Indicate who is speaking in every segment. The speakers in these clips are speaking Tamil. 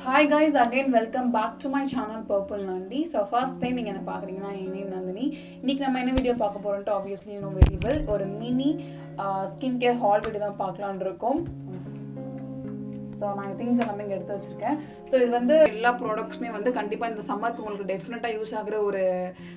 Speaker 1: Hi guys, again welcome back to my channel Purple Nandi. So first time நீங்க என்ன பாக்குறீங்கன்னா என் நேம் நந்தினி. இன்னைக்கு நம்ம என்ன வீடியோ பார்க்க போறோம்ட்டு obviously you know very well ஒரு mini skin care hall video தான் பார்க்கலாம்னு இருக்கோம். ஸோ நான் திங்ஸ் எல்லாமே இங்கே எடுத்து வச்சிருக்கேன். ஸோ இது வந்து எல்லா ப்ராடக்ட்ஸுமே வந்து கண்டிப்பாக இந்த சம்மருக்கு உங்களுக்கு டெஃபினட்டாக யூஸ் ஆகிற ஒரு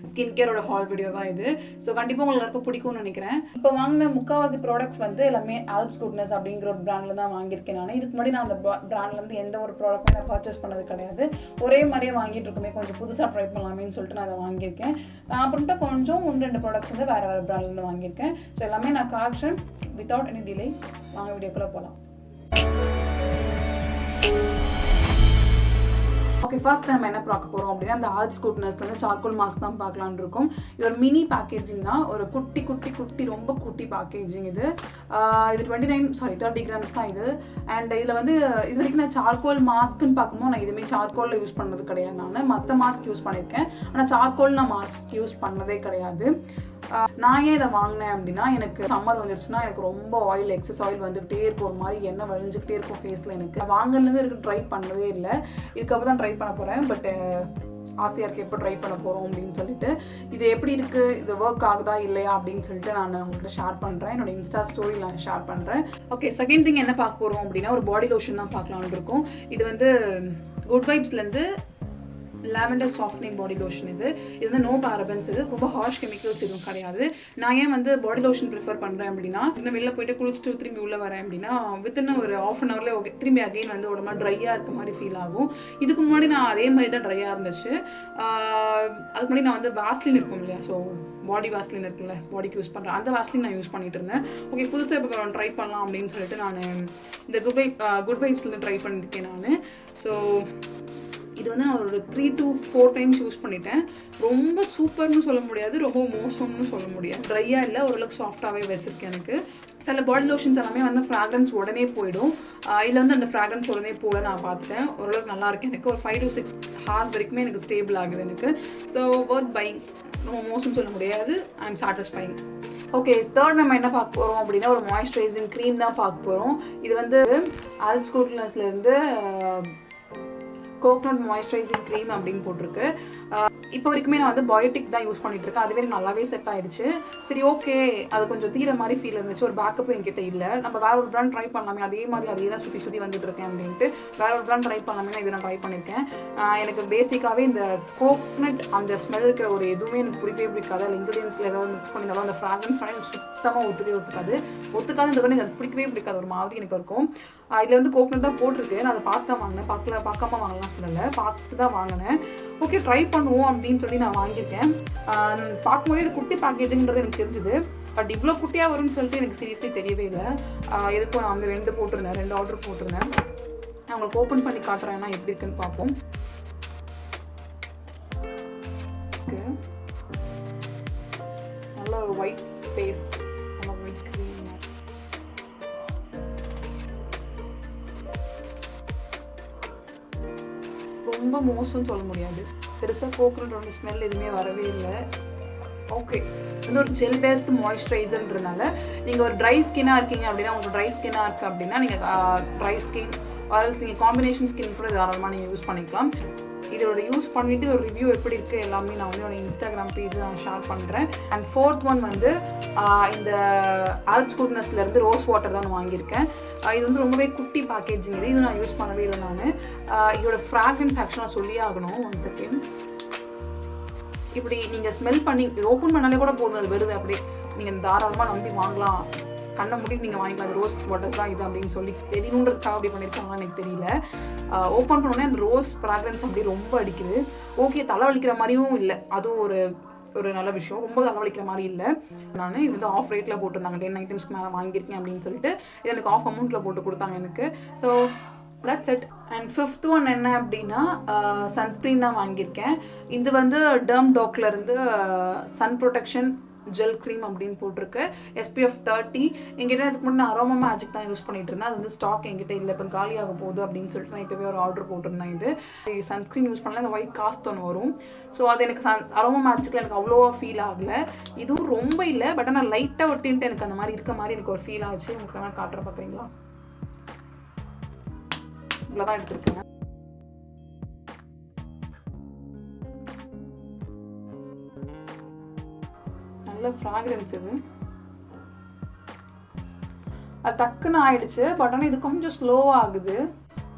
Speaker 1: ஸ்கின் கேரோட ஹால் வீடியோ தான் இது. ஸோ கண்டிப்பாக உங்களுக்கு எல்லாருக்கும் பிடிக்கும்னு நினைக்கிறேன். இப்போ வாங்கின முக்கால்வாசி ப்ராடக்ட்ஸ் வந்து எல்லாமே ஆல்ப்ஸ் குட்னஸ் அப்படிங்கிற ஒரு பிராண்டில் தான் வாங்கியிருக்கேன் நான். இதுக்கு முன்னாடி நான் அந்த பிராண்ட்லேருந்து எந்த ஒரு ப்ராடக்ட்டுமே நான் பர்ச்சேஸ் பண்ணது கிடையாது. ஒரே மாதிரியே வாங்கிட்டு இருக்குமே கொஞ்சம் புதுசாக ட்ரை பண்ணலாமேன்னு சொல்லிட்டு நான் அதை வாங்கியிருக்கேன். அப்புறம்ட்டு கொஞ்சம் 1-2 ப்ராடக்ட்ஸ் வந்து வேறு வேறு பிராண்ட்லேருந்து வாங்கியிருக்கேன். ஸோ எல்லாமே நான் காட்டுறேன் வித்தவுட் எனி டிலே. வாங்க வீடியோக்குள்ளே போகலாம். ஓகே, ஃபர்ஸ்ட் நம்ம என்ன பார்க்க போகிறோம் அப்படின்னா அந்த ஆல்ப்ஸ் குட்னஸ்ல வந்து சார்கோல் மாஸ்க் தான் பார்க்கலான்னு இருக்கும். இது ஒரு மினி பேக்கேஜிங் தான், ஒரு குட்டி ரொம்ப குட்டி பேக்கேஜிங் இது. இது 30 கிராம்ஸ் தான் இது. அண்ட் இதில் வந்து இது வரைக்கும் நான் சார்கோல் மாஸ்க்குன்னு பார்க்கும்போது நான் இதுமாரி சார்கோலில் யூஸ் பண்ணது கிடையாது. நான் மற்ற மாஸ்க் யூஸ் பண்ணியிருக்கேன், ஆனால் சார்கோல் நான் மாஸ்க் யூஸ் பண்ணதே கிடையாது. நான் ஏன் இதை வாங்கினேன் அப்படின்னா, எனக்கு சம்மர் வந்துருச்சுன்னா எனக்கு ரொம்ப எக்ஸஸ் ஆயில் வந்துகிட்டே இருக்கும், ஒரு மாதிரி எண்ணெய் வழிஞ்சிக்கிட்டே இருக்கும் ஃபேஸில். எனக்கு வாங்கினதுலேருந்து இருக்கு ட்ரை பண்ணவே இல்லை, இதுக்கப்புறம் தான் ட்ரை பண்ண போகிறேன். பட் ஆசையாக இருக்குது எப்போ ட்ரை பண்ண போகிறோம் அப்படின்னு சொல்லிட்டு. இது எப்படி இருக்குது, இது ஒர்க் ஆகுதா இல்லையா அப்படின்னு சொல்லிட்டு நான் உங்கள்கிட்ட ஷேர் பண்ணுறேன், என்னோட இன்ஸ்டா ஸ்டோரியில் நான் ஷேர் பண்ணுறேன். ஓகே, செகண்ட் திங் என்ன பார்க்க போகிறோம் அப்படின்னா ஒரு பாடி லோஷன் தான் பார்க்கலான்னு இருக்கும். இது வந்து குட் வைப்ஸ்லேருந்து லாவெண்டர் சாஃப்ட்னிங் பாடி லோஷன். இது வந்து நோ பாரபன்ஸ், இது ரொம்ப ஹார்ஷ் கெமிக்கல்ஸ் எதுவும் கிடையாது. நான் ஏன் வந்து பாடி லோஷன் ப்ரிஃபர் பண்ணுறேன் அப்படின்னா, இன்னும் வெளில போயிட்டு குளிச்சுட்டு திரும்பி உள்ளே வரேன் அப்படின்னா வித்தின் ஒரு ½ hourல ஓகே திரும்பி அகெயின் வந்து உடம்பு ட்ரையாக இருக்க மாதிரி ஃபீல் ஆகும். இதுக்கு முன்னாடி நான் அதே மாதிரி தான் ட்ரையாக இருந்துச்சு. அதுக்கு முன்னாடி நான் வந்து வாஸ்லின் இருக்கும் இல்லையா, ஸோ பாடி வாஸ்லின் இருக்குல்ல, பாடிக்கு யூஸ் பண்ணுறேன், அந்த வாஸ்லின் நான் யூஸ் பண்ணிட்டு இருந்தேன். ஓகே, புதுசாக இப்போ ட்ரை பண்ணலாம் அப்படின்னு சொல்லிட்டு நான் இந்த குட் வைப்ஸ்லேருந்து ட்ரை பண்ணியிருக்கேன் நான். ஸோ இது வந்து நான் ஒரு 3 to 4 டைம்ஸ் யூஸ் பண்ணிட்டேன். ரொம்ப சூப்பர்னு சொல்ல முடியாது, ரொம்ப மோசம்னு சொல்ல முடியாது. ட்ரையாக இல்லை, ஓரளவுக்கு சாஃப்டாகவே வச்சுருக்கேன். எனக்கு சில பாடி லோஷன்ஸ் எல்லாமே வந்து ஃப்ராக்ரன்ஸ் உடனே போயிடும். இதில் வந்து அந்த ஃப்ராக்ரன்ஸ் உடனே போல நான் பார்த்துட்டேன். ஓரளவுக்கு நல்லா இருக்கு. எனக்கு ஒரு 5 to 6 hours வரைக்குமே எனக்கு ஸ்டேபிள் ஆகுது எனக்கு. ஸோ ஒர்த் பையிங், ரொம்ப மோசம்னு சொல்ல முடியாது. I am satisfying. Okay, third நம்ம என்ன பார்க்க போகிறோம் அப்படின்னா ஒரு மாய்ஸ்சரைசிங் க்ரீம் தான் பார்க்க போகிறோம். இது வந்து ஆல்ப்ஸ் குட்னஸ்லேருந்து கோகனட் மாய்ஸ்சரைசிங் க்ரீம் அப்படின்னு போட்டிருக்கு. இப்போ வரைக்குமே நான் வந்து பயோட்டிக் தான் யூஸ் பண்ணிட்டு இருக்கேன். அதுவே நல்லாவே செட் ஆயிடுச்சு. சரி, ஓகே, அது கொஞ்சம் தீர மாதிரி ஃபீல் இருந்துச்சு. ஒரு பேக்கப்பும் என்கிட்ட இல்லை, நம்ம வேற ஒரு பிராண்ட் ட்ரை பண்ணலாமே, அதே மாதிரி அதே தான் சுற்றி வந்துட்டு இருக்கேன் அப்படின்ட்டு வேற ஒரு பிராண்ட் ட்ரை பண்ணலாமே இதை நான் ட்ரை பண்ணியிருக்கேன். எனக்கு பேசிக்காகவே இந்த கோகனட் அந்த ஸ்மெல் இருக்கிற ஒரு எதுவுமே எனக்கு பிடிக்காது. அதில் இன்க்ரீடியன்ஸில் ஏதாவது மிக்ஸ் பண்ணியிருந்தாலும் அந்த ஃப்ராக்ரன்ஸ் எனக்கு சுத்தமாக ஒத்துக்காதுன்றது எனக்கு அது பிடிக்காது. ஒரு மாதிரி எனக்கு இருக்கும். இதில் வந்து கோகனட் தான் போட்டிருக்கு. நான் அதை பார்த்து தான் வாங்கினேன், பார்க்காம வாங்கலாம் சொல்லலை, பார்த்து தான் வாங்கினேன். ஓகே, ட்ரை பண்ணுவோம் அப்படின்னு சொல்லி நான் வாங்கியிருக்கேன். பார்க்கும்போது இது குட்டி பேக்கேஜிங்கிறது எனக்கு தெரிஞ்சுது. பட் இவ்வளோ குட்டியாக வரும்னு சொல்லிட்டு எனக்கு சீரியஸ்லி தெரியவே இல்லை. எதுக்கும் நான் வந்து 2 ஆர்டர் போட்டிருந்தேன். நான் உங்களுக்கு ஓப்பன் பண்ணி காட்டுறேன்னா எப்படி இருக்குன்னு பார்ப்போம். ஓகே, நல்ல ஒரு ஒயிட் பேஸ்ட், நல்ல ஒயிட் க்ரீம். ரொம்ப மோசம்னு சொல்ல முடியாது. பெருசாக கோகனட்டோட ஸ்மெல் எதுவுமே வரவே இல்லை. ஓகே, இது ஒரு ஜெல் பேஸ்ட் மாய்ஸ்சரைசர்ன்றதுனால நீங்கள் ஒரு ட்ரை ஸ்கின்னாக இருக்கீங்க அப்படின்னா, உங்களுக்கு ட்ரை ஸ்கின்னாக இருக்குது அப்படின்னா நீங்கள் ட்ரை ஸ்கின் ஆர்எல்ஸ் நீங்கள் காம்பினேஷன் ஸ்கின் கூட தாராளமாக நீங்கள் யூஸ் பண்ணிக்கலாம். இதோட யூஸ் பண்ணிவிட்டு ஒரு ரிவ்யூ எப்படி இருக்குது எல்லாமே நான் வந்து என்னோட இன்ஸ்டாகிராம் பேஜில் நான் ஷேர் பண்ணுறேன். அண்ட் ஃபோர்த் ஒன் வந்து இந்த ஆல்ப்ஸ் குட்னஸ்லேருந்து ரோஸ் வாட்டர் தான் நான் வாங்கியிருக்கேன். இது வந்து ரொம்பவே குட்டி பேக்கேஜிங். இது நான் யூஸ் பண்ணவே இல்லை. நான் இதோட ஃப்ராக்ரன்ஸ் ஆக்சுவலாக சொல்லி ஆகணும். 1 செகண்ட். இப்படி நீங்கள் ஸ்மெல் பண்ணி ஓப்பன் பண்ணாலே கூட போதும், அது வருது. அப்படி நீங்கள் தாராளமாக நம்பி வாங்கலாம், கண்ணை முடிட்டு நீங்கள் வாங்கிக்கலாம். அது ரோஸ் வாட்டர்ஸ் தான் இது அப்படின்னு சொல்லி தெரியணுன்றதுக்காக அப்படி பண்ணியிருக்காங்கன்னு எனக்கு தெரியல. ஓப்பன் பண்ணோடனே அந்த ரோஸ் ஃப்ராக்ரன்ஸ் அப்படி ரொம்ப அடிக்குது. ஓகே, தலைவலிக்கிற மாதிரியும் இல்லை, அதுவும் ஒரு நல்ல விஷயம். ரொம்ப தலைவலிக்கிற மாதிரி இல்லை. நான் இது வந்து ஆஃப் ரேட்டில் போட்டிருந்தாங்க, 10 ஐட்டம்ஸ்க்கு மேலே வாங்கியிருக்கேன் அப்படின்னு சொல்லிட்டு இது எனக்கு ஆஃப் அமௌண்ட்டில் போட்டு கொடுத்தாங்க எனக்கு. So that's it. And fifth one என்ன அப்படின்னா சன்ஸ்க்ரீன் தான் வாங்கியிருக்கேன். இது வந்து டெர்ம்டாக்லேருந்து சன் ப்ரொடெக்ஷன் ஜெல் க்ரீம் அப்படின்னு போட்டிருக்கு. SPF 30. என்கிட்ட அதுக்கு முன்னே அரோமா மேஜிக் தான் யூஸ் பண்ணிட்டு இருந்தேன். அது வந்து ஸ்டாக் என்கிட்ட இல்லை, இப்போ காலியாக போகுது அப்படின்னு சொல்லிட்டு நான் இப்போவே ஒரு ஆர்டர் போட்டிருந்தேன். இது சன்ஸ்க்ரீன் யூஸ் பண்ணல, இந்த ஒயிட் காஸ்ட் ஒன்று வரும். ஸோ அது எனக்கு அரோமா மேஜிக்கில் எனக்கு அவ்வளோவா ஃபீல் ஆகலை. இதுவும் ரொம்ப இல்லை, பட் ஆனால் லைட்டாக ஒரு டிண்ட் எனக்கு அந்த மாதிரி இருக்க மாதிரி எனக்கு ஒரு ஃபீல் ஆச்சு. உங்களுக்கு நான் காட்டுற பார்க்குறீங்களா? இவ்வளோ தான் எடுத்துருக்கேன். நல்ல ஃப்ராக்ரன்ஸ் இது. அது டக்குன்னு ஆயிடுச்சு. பட் ஆனால் இது கொஞ்சம் ஸ்லோவாக ஆகுது.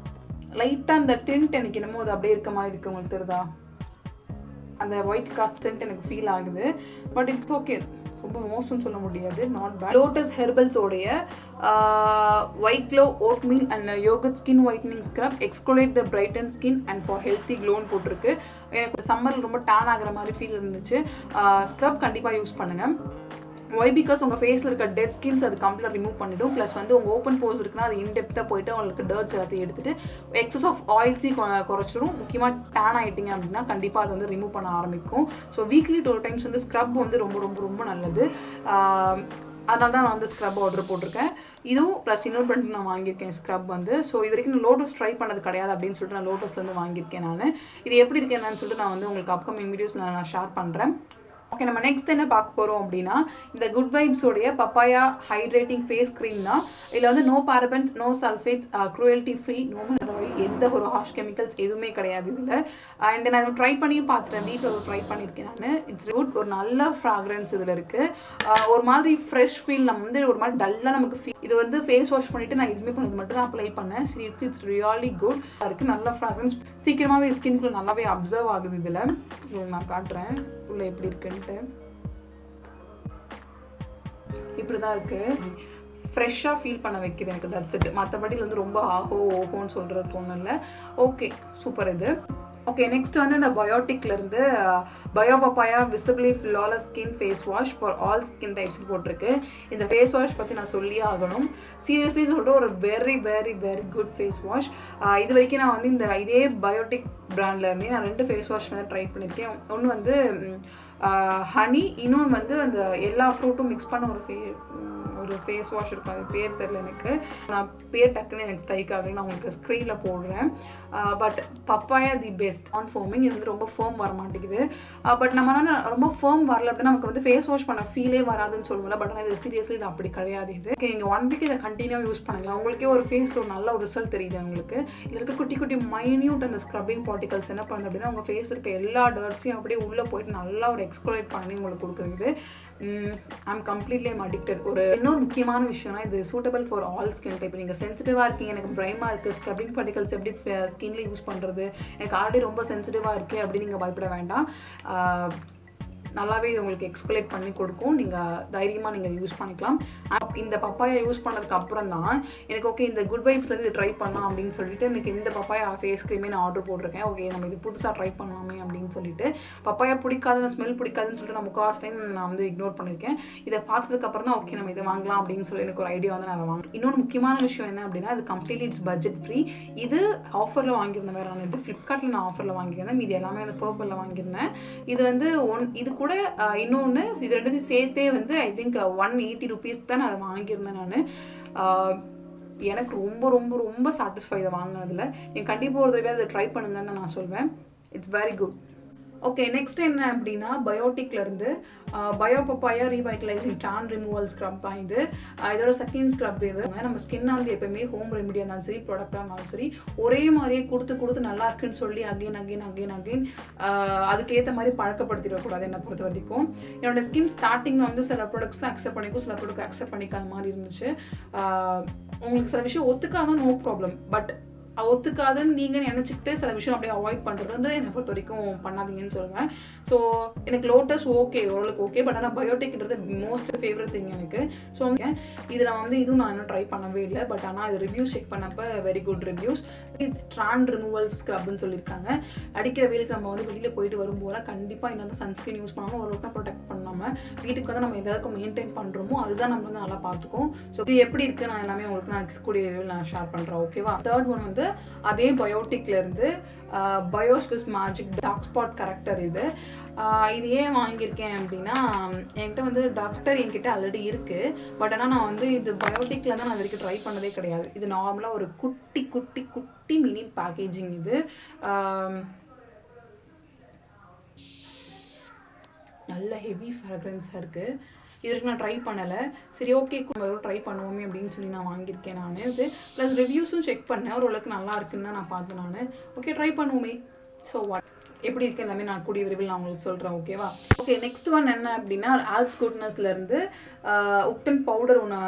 Speaker 1: லைட்டாக அந்த டிண்ட் எனக்கு என்னமோ அது அப்படியே இருக்க மாதிரி இருக்குது. உங்களுக்கு தெரியுதா? அந்த ஒயிட் காஸ்ட் டிண்ட் எனக்கு ஃபீல் ஆகுது. But it's okay. ரொம்ப மோசம்னு சொல்ல முடியாது. Not bad. லோட்டஸ் ஹெர்பல்ஸோடைய white glow oatmeal and yogurt skin whitening scrub exfoliate the brighten skin and for healthy க்ளோன்னு போட்டிருக்கு. எனக்கு சம்மரில் ரொம்ப டேன் ஆகிற மாதிரி ஃபீல் இருந்துச்சு. ஸ்க்ரப் கண்டிப்பாக யூஸ் பண்ணுங்கள். ஒய் பிகாஸ் உங்கள் ஃபேஸில் இருக்க டெட் ஸ்கின்ஸ் அது கம்ப்ளீட்டாக ரிமூவ் பண்ணிவிடும். ப்ளஸ் வந்து உங்கள் ஓப்பன் போஸ் இருக்குன்னா அது இன்டெப்த்தாக போயிட்டு உங்களுக்கு டர்ட்ஸ் எல்லாத்தையும் எடுத்துகிட்டு எக்ஸஸ் ஆஃப் ஆயில்ஸி குறைச்சிடும். முக்கியமாக டேன் ஆகிட்டிங்க அப்படின்னா கண்டிப்பாக அது வந்து ரிமூவ் பண்ண ஆரம்பிக்கும். ஸோ வீக்லி 2 டைம்ஸ் வந்து ஸ்க்ரப் வந்து ரொம்ப ரொம்ப ரொம்ப நல்லது. அதனால தான் நான் வந்து ஸ்க்ரப் ஆர்டர் போட்டிருக்கேன். இதுவும் ப்ளஸ் இன்னொரு பிராண்ட் நான் வாங்கியிருக்கேன் ஸ்க்ரப் வந்து. ஸோ இது வரைக்கும் நான் லோட்டஸ் ட்ரை பண்ணது கிடையாது அப்படின்னு சொல்லிட்டு நான் லோட்டஸ்லேருந்து வாங்கியிருக்கேன். நான் இது எப்படி இருக்கு என்னன்னு சொல்லிட்டு நான் வந்து உங்களுக்கு அப்கமிங் வீடியோஸ் நான் ஷேர் பண்ணுறேன். ஓகே, நம்ம நெக்ஸ்ட் என்ன பார்க்க போகிறோம் அப்படின்னா இந்த குட் வைப்ஸோடைய பப்பாயா ஹைட்ரேட்டிங் ஃபேஸ் க்ரீம் தான். இதில் வந்து no parabens, no sulphates, cruelty free, no mineral oil, எந்த ஒரு ஹார்ஷ் கெமிக்கல்ஸ் எதுவுமே கிடையாது இதில். அண்ட் நான் ட்ரை பண்ணியும் பார்த்துட்டேன். வீட்டில் ட்ரை பண்ணியிருக்கேன் நான். It's good. ஒரு நல்ல ஃப்ராக்ரன்ஸ் இதில் இருக்குது. ஒரு மாதிரி ஃப்ரெஷ் ஃபீல். நம்ம வந்து ஒரு மாதிரி டல்லாக நமக்கு ஃபீல். இது வந்து ஃபேஸ் வாஷ் பண்ணிவிட்டு நான் எதுவுமே பண்ணது மட்டும் தான் அப்ளை பண்ணேன். Seriously it's really good. இருக்குது நல்ல ஃப்ராக்ரன்ஸ். சீக்கிரமாகவே ஸ்கின்குள்ளே நல்லாவே அப்சர்வ் ஆகுது. இதில் நான் காட்டுறேன் உள்ள எப்படி இருக்குன்ட்டு. இப்படி தான் இருக்குது. ஃப்ரெஷ்ஷாக ஃபீல் பண்ண வைக்கிது எனக்கு. That's it. மற்றபடி வந்து ரொம்ப ஆஹோ ஓஹோன்னு சொல்கிறது ஒன்றும் இல்லை. ஓகே, சூப்பர் இது. ஓகே, நெக்ஸ்ட் வந்து இந்த பயோட்டிக்லேருந்து bio papaya visibly flawless skin face wash for all skin types போட்டிருக்கு. இந்த ஃபேஸ் வாஷ் பற்றி நான் சொல்லியே ஆகணும். சீரியஸ்லி சொல்கிற ஒரு very very very good face wash. இது வரைக்கும் நான் வந்து இதே பயோட்டிக் பிராண்ட்லேருந்தே நான் 2 ஃபேஸ் வாஷ் வந்து ட்ரை பண்ணியிருக்கேன். ஒன்று வந்து ஹனி, இன்னொன்று வந்து அந்த எல்லா ஃப்ரூட்டும் மிக்ஸ் பண்ண ஒரு ஃபேஸ் வாஷ் இருக்கும். அது பேர் தெரில எனக்கு. நான் பேர் டக்குன்னு எனக்கு ஸ்ட்ரைக் ஆகலை. நான் உங்களுக்கு ஸ்க்ரீனில் போடுறேன். But papaya the best on foaming. இது வந்து ரொம்ப ஃபேம் வர மாட்டேங்குது. பட் நம்ம ரொம்ப ஃபேம் வரல அப்படின்னா நமக்கு வந்து ஃபேஸ் வாஷ் பண்ண ஃபீலே வராதுன்னு சொல்லுவோம்ல. பட் ஆனால் இது சீரியஸ்லி இது அப்படி கிடையாது. இது நீங்கள் 1 வீக் இதை கண்டினியூ யூஸ் பண்ணுங்கள். உங்களுக்கே ஒரு ஃபேஸில் ஒரு நல்ல ஒரு ரிசல்ட் தெரியுது உங்களுக்கு. இதில் இருக்க குட்டி குட்டி மைன்யூட் அந்த ஸ்க்ரப்பிங் பார்ட்டிகல்ஸ் என்ன பண்ணுது அப்படின்னா உங்கள் ஃபேஸ் இருக்க எல்லா டர்ட்ஸையும் அப்படியே உள்ளே போயிட்டு நல்லா ஒரு எக்ஸ்ப்ளோரேட் பண்ணி உங்களுக்கு கொடுக்குறது. I'm completely addicted. இன்னொரு முக்கியமான விஷயம்னா இது suitable for all skin type. நீங்கள் சென்சிட்டிவாக இருக்கீங்க, எனக்கு பிரைமாக இருக்குது, ஸ்க்ரப்பிங் பார்ட்டிகல்ஸ் எப்படி ஸ்கின்ல யூஸ் பண்ணுறது, எனக்கு ஆல்ரெடி ரொம்ப சென்சிட்டிவாக இருக்குது அப்படின்னு நீங்கள் பயப்பட வேண்டாம். நல்லாவே இது உங்களுக்கு எக்ஸ்ப்ளேட் பண்ணி கொடுக்கும். நீங்கள் தைரியமாக நீங்கள் யூஸ் பண்ணிக்கலாம். இந்த பப்பாயா யூஸ் பண்ணதுக்கு அப்புறம் தான் எனக்கு ஓகே இந்த குட் வைப்ஸ்லேருந்து இது ட்ரை பண்ணலாம் அப்படின்னு சொல்லிட்டு எனக்கு இந்த பப்பாயா ஃபேஸ் க்ரீமே நான் ஆர்டர் போட்டிருக்கேன். ஓகே நம்ம இது புதுசாக ட்ரை பண்ணலாமே அப்படின்னு சொல்லிட்டு. பப்பாயா பிடிக்காத ஸ்மெல் பிடிக்காதுன்னு சொல்லிட்டு நான் முக்கால்வாசி டைம் நான் வந்து இக்னோர் பண்ணியிருக்கேன். இதை பார்த்ததுக்கப்புறம் தான் ஓகே நம்ம இதை வாங்கலாம் அப்படின்னு சொல்லி எனக்கு ஒரு ஐடியா வந்து நான் வாங்க. இன்னொன்று முக்கியமான விஷயம் என்ன அப்படின்னா இது கம்ப்ளீட்லி இட்ஸ் பட்ஜெட் ஃப்ரீ. இது ஆஃபரில் வாங்கியிருந்தேன். வேறு நான் இது ஃப்ளிப்கார்ட்டில் நான் ஆஃபரில் வாங்கியிருந்தேன். இது எல்லாமே வந்து பர்பிளில் வாங்கியிருந்தேன். இது வந்து இது கூட இன்னொன்று இது ரெண்டுத்தையும் சேர்த்தே வந்து ஐ திங்க் 180 rupees தான் நான் அதை வாங்கியிருந்தேன். நான் எனக்கு ரொம்ப ரொம்ப ரொம்ப சாட்டிஸ்ஃபை இதை வாங்கினதில். நீங்கள் கண்டிப்பாக ஒரு தடவை அதை ட்ரை பண்ணுங்கன்னு நான் சொல்வேன். It's very good. Okay, next என்ன அப்படின்னா பயோட்டிக்லேருந்து bio papaya revitalising tan removal scrub தான் இது. இதோட செகண்ட் ஸ்க்ரப் இது. நம்ம ஸ்கின்னை வந்து எப்போயுமே ஹோம் ரெமிடியாக இருந்தாலும் சரி ப்ராடக்டாக இருந்தாலும் சரி ஒரே மாதிரியே கொடுத்து நல்லா இருக்குன்னு சொல்லி அகெயின் அதுக்கேற்ற மாதிரி பழக்கப்படுத்திடக்கூடாது. என்னை பொறுத்த வரைக்கும் என்னோட ஸ்கின் ஸ்டார்டிங்கில் வந்து சில ப்ராடக்ட்ஸ் தான் அக்செப்ட் பண்ணிக்கும், சில ப்ராடக்ட் அக்செப்ட் பண்ணிக்காத மாதிரி இருந்துச்சு. உங்களுக்கு சில விஷயம் ஒத்துக்காதான் நோ ப்ராப்ளம். பட் ஒத்துக்காதுன்னு நீங்கள் நினச்சிக்கிட்டு சில விஷயம் அப்படியே அவாய்ட் பண்ணுறது வந்து என்னை பொறுத்த வரைக்கும் பண்ணாதீங்கன்னு சொல்லுவேன். ஸோ எனக்கு லோட்டஸ் ஓகே, ஓரளவுக்கு ஓகே. பட் ஆனால் பயோட்டிக்ன்றது மோஸ்ட் ஃபேவரட் திங் எனக்கு. ஸோ இது நான் வந்து இதுவும் நான் இன்னும் ட்ரை பண்ணவே இல்லை. பட் ஆனால் இது ரிவ்யூஸ் செக் பண்ணப்போ very good reviews. It's tan removal ஸ்க்ரப்னு சொல்லியிருக்காங்க. அடிக்கிற வெயிலுக்கு நம்ம வந்து வெளியில் போயிட்டு வரும்போது கண்டிப்பாக என்ன சன்ஸ்க்ரீன் யூஸ் பண்ணாமல் ஓரளவுக்கு ப்ரொடெக்ட் பண்ணாமல் வீட்டுக்கு வந்து நம்ம எதாவது மெயின்டைன் பண்ணுறோமோ அதுதான் நம்ம வந்து நல்லா பார்த்துக்கும். ஸோ இது எப்படி இருக்குது நான் எல்லாமே உங்களுக்கு நான் கூடிய ரிவ்யூவில் நான் ஷேர் பண்ணுறேன். ஓகேவா? தேர்ட் ஒன் வந்து அதே பயோட்டிக்லேருந்து பயோஸ்விஸ் மேஜிக் டார்க் ஸ்பாட் கரெக்டர். இது ஏன் வாங்கியிருக்கேன் அப்படின்னா என்கிட்ட வந்து டாக்டர் என்கிட்ட ஆல்ரெடி இருக்குது. பட் ஆனால் நான் வந்து இது பயோட்டிக்கில் தான் நான் வரைக்கும் ட்ரை பண்ணதே கிடையாது. இது நார்மலாக ஒரு குட்டி குட்டி குட்டி மினி பேக்கேஜிங். இது நல்ல ஹெவி ஃப்ராக்ரன்ஸாக இருக்குது. இதுக்கு நான் ட்ரை பண்ணலை. சரி ஓகே ட்ரை பண்ணுவோமே அப்படின்னு சொல்லி நான் வாங்கியிருக்கேன். நான் இது ப்ளஸ் ரிவ்யூஸும் செக் பண்ணேன். ஓரளவுக்கு நல்லா இருக்குன்னு தான் நான் பார்த்தேன். நான் ஓகே ட்ரை பண்ணுவோமே ஸோ வாட் எப்படி இருக்கு எல்லாமே நான் கூடிய விரைவில் நான் உங்களுக்கு சொல்கிறேன். ஓகேவா? ஓகே, நெக்ஸ்ட் ஒன் என்ன அப்படின்னா ஆல்ஸ் குட்னஸ்லேருந்து உப்டன் பவுடர் ஒன்று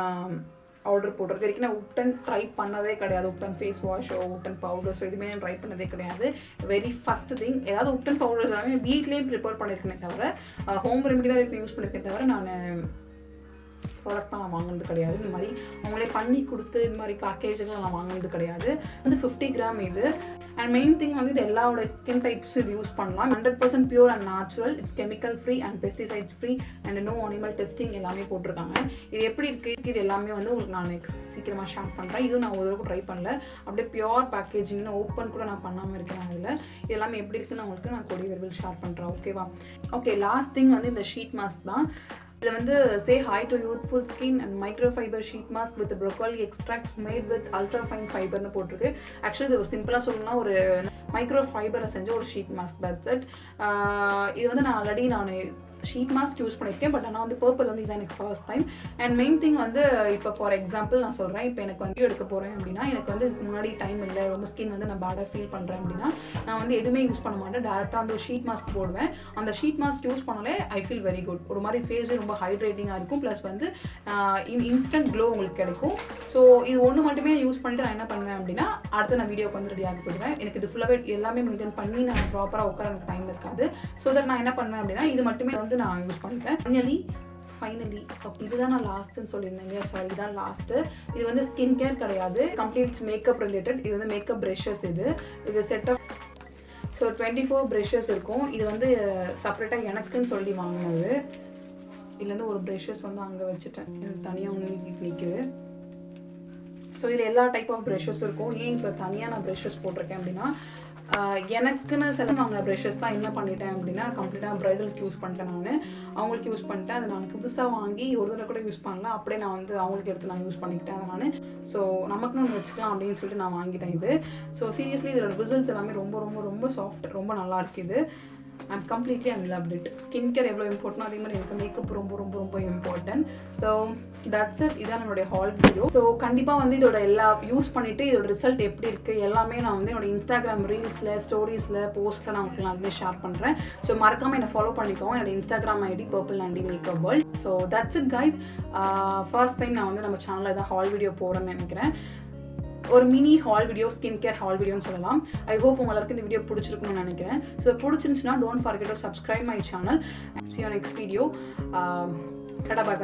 Speaker 1: ஆர்டர் போட்டிருக்கு. வரைக்கும் நான் உப்டன் ட்ரை பண்ணதே கிடையாது. உப்டன் ஃபேஸ் வாஷோ உப்டன் பவுடர்ஸோ எதுவுமே நான் ட்ரை பண்ணதே கிடையாது. வெரி ஃபஸ்ட் திங், ஏதாவது உப்டன் பவுடர்ஸ் எல்லாமே வீட்லேயே ப்ரிப்பேர் பண்ணியிருக்கேனே தவிர ஹோம் ரெமெடி தான் யூஸ் பண்ணியிருக்கேன் தவிர நான் ப்ராடக்ட்லாம் நான் வாங்கினது கிடையாது. இந்த மாதிரி அவங்களே பண்ணி கொடுத்து இந்த மாதிரி பேக்கேஜெலாம் நான் வாங்கினது கிடையாது. வந்து 50 கிராம் இது. அண்ட் மெயின் திங் வந்து இது எல்லாரோட ஸ்கின் டைப்ஸும் இது யூஸ் பண்ணலாம். 100% pure and natural, it's chemical free and pesticides free and no animal testing எல்லாமே போட்டிருக்காங்க. இது எப்படி இருக்குது இது எல்லாமே வந்து உங்களுக்கு நான் சீக்கிரமாக ஷேர் பண்ணுறேன். இதுவும் நான் ஒரு தடவை ட்ரை பண்ணல. அப்படியே பியூர் பேக்கேஜிங்னு ஓப்பன் கூட நான் பண்ணாமல் இருக்கேன். அதில் இது எல்லாமே எப்படி இருக்குன்னு உங்களுக்கு நான் கூடிய விரைவில் ஷேர் பண்ணுறேன். ஓகேவா? ஓகே, லாஸ்ட் திங் வந்து இந்த ஷீட் மாஸ்க் தான். இதில் வந்து say hi to youthful skin and microfibre sheet mask with broccoli extracts made with ultra fine ஃபைபர்னு போட்டிருக்கு. ஆக்சுவலி இது சிம்பிளாக சொல்லணும்னா ஒரு மைக்ரோ ஃபைபரை செஞ்ச ஒரு ஷீட் மாஸ்க். That's it. இது வந்து நான் ஆல்ரெடி ஷீட் மாஸ்க் யூஸ் பண்ணியிருக்கேன். பட் ஆனால் வந்து பர்பிள் வந்து இதான் எனக்கு first time. And main thing வந்து இப்போ ஃபார் எக்ஸாம்பிள் நான் சொல்கிறேன், இப்போ எனக்கு வந்து எடுக்க போகிறேன் அப்படின்னா எனக்கு வந்து இதுக்கு முன்னாடி டைம் இல்லை, ரொம்ப ஸ்கின் வந்து நான் பேடாக ஃபீல் பண்ணுறேன் அப்படின்னா நான் வந்து எதுவுமே யூஸ் பண்ண மாட்டேன். டேரெக்டாக வந்து ஒரு ஷீட் மாஸ்க் போடுவேன். அந்த ஷீட் மாஸ்க் யூஸ் பண்ணாலே ஐ ஃபீல் வெரி குட். ஒரு மாதிரி ஃபேஸே ரொம்ப ஹைட்ரேட்டிங்காக இருக்கும். ப்ளஸ் வந்து இன்ஸ்டன்ட் க்ளோ உங்களுக்கு கிடைக்கும். ஸோ இது ஒன்று மட்டுமே யூஸ் பண்ணிட்டு நான் என்ன பண்ணுவேன் அப்படின்னா அடுத்து நான் வீடியோக்கு வந்து ரெடியாக போயிடுவேன். எனக்கு இது ஃபுல்லாகவே எல்லாமே மெயின்டைன் பண்ணி நான் ப்ராப்பராக உட்கார எனக்கு டைம் இருக்காது. ஸோ தட் நான் என்ன பண்ணுவேன் அப்படின்னா இது மட்டுமே வந்து நான் யூஸ் பண்ணிட்டேன். ஃபைனலி இதுதான் நான் லாஸ்ட்டுன்னு சொல்லியிருந்தேன் இல்லையா? சாரி, இதுதான் லாஸ்ட்டு. இது வந்து ஸ்கின் கேர் கிடையாது, கம்ப்ளீட்ஸ் மேக்கப் ரிலேட்டட். இது வந்து மேக்கப் ப்ரஷஸ். இது செட் ஆஃப் 24 ப்ரஷஸ் இருக்கும். இது வந்து செப்பரேட்டாக எனக்குன்னு சொல்லி வாங்கினது. இதுலேருந்து ஒரு ப்ரஷஸ் வந்து அங்கே வச்சுட்டேன். இது தனியாக ஒன்று நிற்குது. ஸோ இதில் எல்லா டைப் ஆஃப் ப்ரஷஸ் இருக்கும். ஏன் இப்போ தனியாக நான் ப்ரஷஸ் போட்டிருக்கேன் அப்படின்னா எனக்குன்னு சில வாங்கின ப்ரஷஸ் தான் என்ன பண்ணிட்டேன் அப்படின்னா கம்ப்ளீட்டாக ப்ரைடலுக்கு யூஸ் பண்ணிட்டேன். நான் அவங்களுக்கு யூஸ் பண்ணிட்டேன். அதை நான் புதுசாக வாங்கி ஒரு தடவை கூட யூஸ் பண்ணல. அப்படியே நான் வந்து அவங்களுக்கு எடுத்து நான் யூஸ் பண்ணிக்கிட்டேன். அதை ஸோ நமக்குன்னு ஒன்று வச்சுக்கலாம் அப்படின்னு சொல்லிட்டு நான் வாங்கிட்டேன் இது. ஸோ சீரியஸ்லி இதோட ரிசல்ட்ஸ் எல்லாமே ரொம்ப ரொம்ப ரொம்ப சாஃப்ட், ரொம்ப நல்லா இருக்குது. I'm completely I'm loved it. Skin care எவ்வளோ இம்பார்ட்டனோ அதே மாதிரி எனக்கு மேக்கப் ரொம்ப ரொம்ப ரொம்ப இம்பார்ட்டன்ட். So that's it. இதான் என்னுடைய ஹால் வீடியோ. ஸோ கண்டிப்பாக வந்து இதோட எல்லா யூஸ் பண்ணிவிட்டு இதோட ரிசல்ட் எப்படி இருக்குது எல்லாமே நான் வந்து என்னோட இன்ஸ்டாகிராம் ரீல்ஸில் ஸ்டோரிஸில் போஸ்ட்டில் நான் உங்களுக்கு நான் ஷேர் பண்ணுறேன். ஸோ மறக்காமல் என்னை ஃபாலோ பண்ணிக்கோங்க. என்னோட Instagram ID purple Andy makeup world. So that's it guys. First time நான் வந்து நம்ம சேனலில் தான் ஹால் வீடியோ போகிறேன்னு நினைக்கிறேன். ஒரு mini hall video, skin care hall வீடியோன்னு சொல்லலாம். ஐ ஹோப் உங்களுக்கு இந்த வீடியோ பிடிச்சிருக்குன்னு நினைக்கிறேன். ஸோ பிடிச்சிருந்துச்சுன்னா don't forget to subscribe my channel. See you next video. Bye bye.